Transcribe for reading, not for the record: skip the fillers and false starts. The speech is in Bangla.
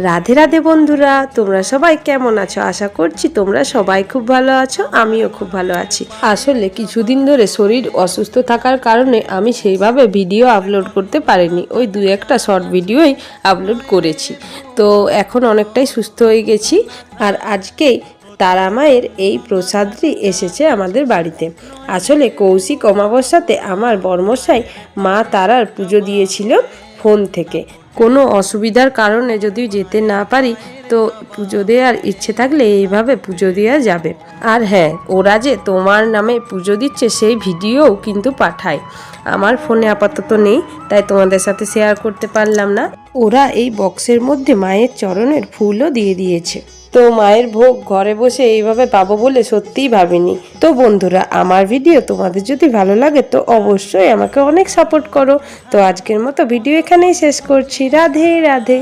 রাধে রাধে বন্ধুরা, তোমরা সবাই কেমন আছো? আশা করছি তোমরা সবাই খুব ভালো আছো, আমিও খুব ভালো আছি। আসলে কিছুদিন ধরে শরীর অসুস্থ থাকার কারণে আমি সেইভাবে ভিডিও আপলোড করতে পারিনি। ওই দু একটা শর্ট ভিডিওই আপলোড করেছি। তো এখন অনেকটাই সুস্থ হয়ে গেছি। আর আজকেই তারা মায়ের এই প্রসাদটি এসেছে আমাদের বাড়িতে। আসলে কৌশিক অমাবস্যাতে আমার বর্মশাই মা তারার পুজো দিয়েছিল ফোন থেকে। কোনো অসুবিধার কারণে যদি যেতে না পারি তো পুজো দেওয়ার ইচ্ছে থাকলে এইভাবে পুজো দেওয়া যাবে। আর হ্যাঁ, ওরা যে তোমার নামে পুজো দিচ্ছে সেই ভিডিওও কিন্তু পাঠায়। আমার ফোনে আপাতত নেই, তাই তোমাদের সাথে শেয়ার করতে পারলাম না। ওরা এই বক্সের মধ্যে মায়ের চরণের ফুলও দিয়ে দিয়েছে। তো মায়ের ভোগ ঘরে বসে এইভাবে পাবো বলে সত্যিই ভাবিনি। তো বন্ধুরা, আমার ভিডিও তোমাদের যদি ভালো লাগে তো অবশ্যই আমাকে অনেক সাপোর্ট করো। তো আজকের মতো ভিডিও এখানেই শেষ করছি। রাধে রাধে।